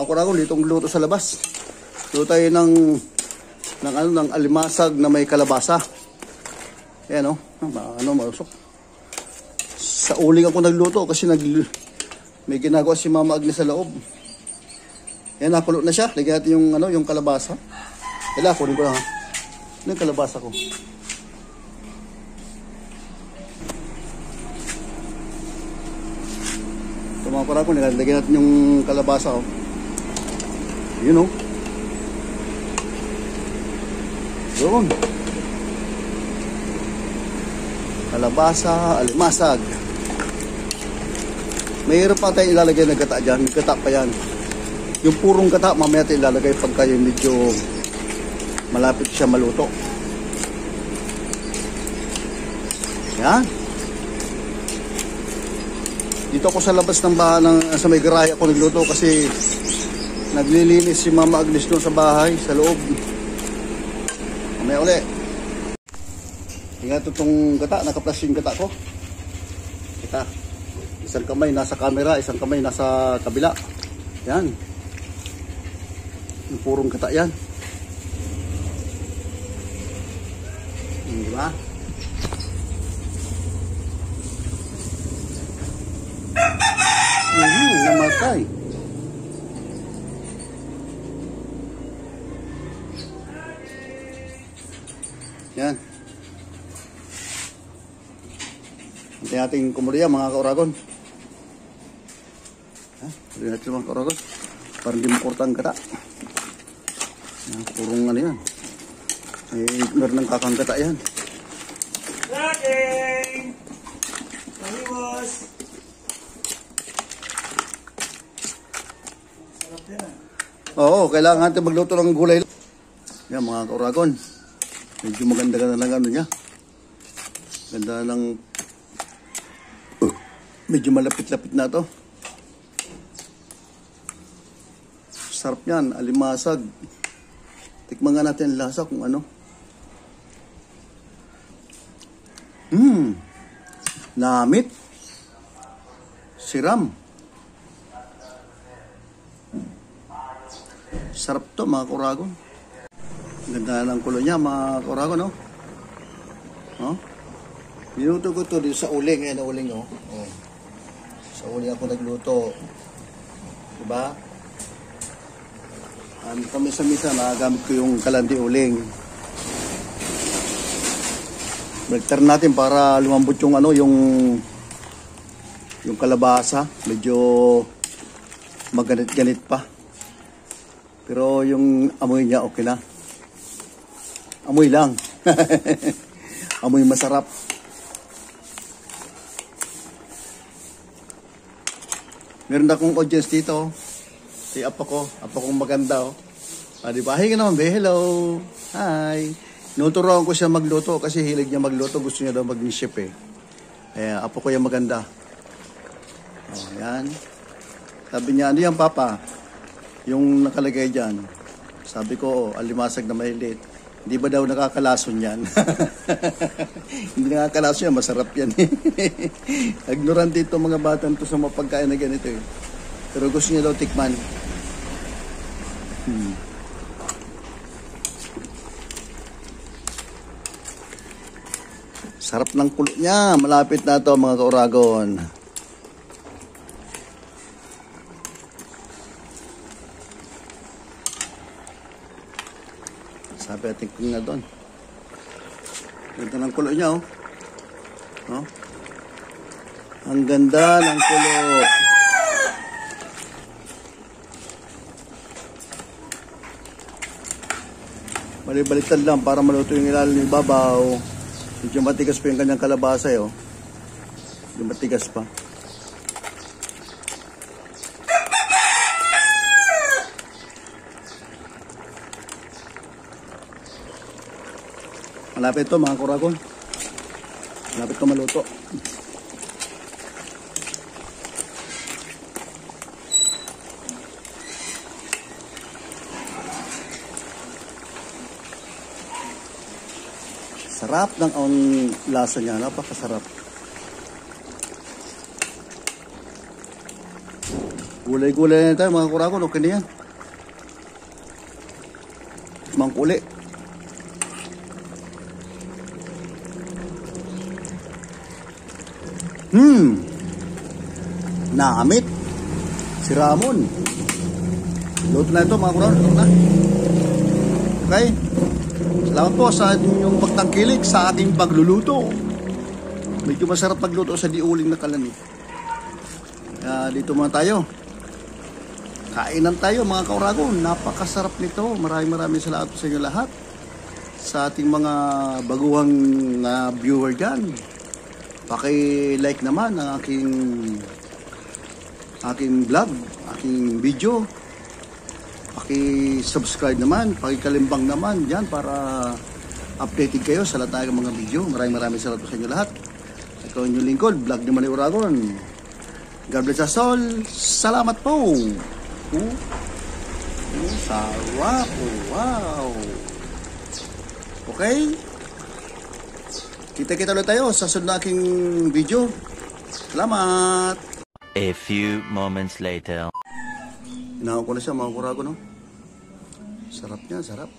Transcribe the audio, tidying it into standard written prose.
kuragon, ditong luto sa labas. Luto tayo ng alimasag na may kalabasa. Ayan, marusok. Sa uling ako nagluto kasi may ginagawa si Mama Agnes sa loob. Ayan, nakulo na siya. Lagyan natin yung kalabasa. Kailangan, kunin ko lang ha. Ano yung kalabasa ko? Ito mga kuragon, lagyan natin yung kalabasa ko. Yun Yun. Kalabasa, alimasag. Mayroon pa tayong ilalagay na gata dyan. May gata pa yan. Yung purong gata, mamaya tayo ilalagay pagka yung medyo malapit siya maluto. Yan. Dito ako sa labas ng bahay, sa may garahe ako nagluto kasi naglilinis si Mama Agnes doon sa bahay, sa loob. Mamaya uli. Tingnan ito itong gata, naka-flash yung gata ko. Kita. Isang kamay nasa camera, isang kamay nasa kabila. Yan. Yung purong gata yan. Diba? Namatay. Yan. Hintayin natin kumuriya mga kauragon. Hintayin natin mga kauragon. Para hindi makurta ang gata. Yan, purong ano yan. Meron ng kakang gata yan. Laging! Maliwas! Sarap yan. Oo, kailangan natin magluto ng gulay. Yan mga kauragon. Medyo maganda-ganda lang ano niya. Ganda ng medyo malapit-lapit na to. Sarap yan, alimasag. Tikman nga natin ang lasa kung ano. Namit. Siram. Sarap to mga kauragon. Ganda ng kulo niya mga kauragon, no? Niluto ko to dito sa uling. Ayan ang uling, sa uling ako nagluto. Diba? Kami sa misa, nagagamit ko yung kalandi uling. Balik natin para lumambot yung yung kalabasa. Medyo maganit-ganit pa. Pero yung amoy niya okay na. Amoy lang. Amoy masarap. Meron akong audience dito. Si apo kong maganda diba? Hinga naman be, hello. Hi. Nuturuan ko siya magluto kasi hilig niya magluto. Gusto niya daw mag-chef apo ko yung maganda. Yan. Sabi niya, ano yan papa? Yung nakalagay dyan. Sabi ko, alimasag na maliit. Hindi ba daw nakakalason yan? Hindi nakakalason yan, masarap yan. Ignorante ito mga batang to sa mga pagkain na ganito Pero gusto niya daw tikman. Sarap ng kulo niya. Malapit na to mga kauragon. Sabi natin kung na doon. Ganda ng kulo niya Ang ganda ng kulo. Baliktad lang para maluto yung ilalim ng babaw. Medyo matigas pa yung kanyang kalabasa Medyo matigas pa. Malapit to mga kauragon. Malapit to maluto. Sarap ng ang lasa niya. Napakasarap. Gulay-gulay na tayo mga kauragon. Okay na yan. Tikman ko uli. Nakamit. Si Ramon. Luto na ito mga kuron. Luto na. Okay. Salamat po sa inyong pagtangkilik sa ating pagluluto. Medyo masarap magluto sa diuling na kalan. Dito muna tayo. Kainan tayo mga kauragon. Napakasarap nito. Maraming salamat sa inyo lahat. Sa ating mga baguhang viewer dyan. Paki-like naman ang aking vlog, aking video. Paki-subscribe naman, paki-kalimbang naman dyan para updated kayo sa lahat ng mga video. Maraming salamat sa inyo lahat. Ikaw inyong lingkod, vlog ni Manny Uragon. God bless us all. Salamat po. Sarap. Wow. Okay? Kita-kita ulit tayo sa sunod na aking video. Salamat. A few moments later. Inahaw ko na siya, mga kurago, no? Sarap niya, sarap.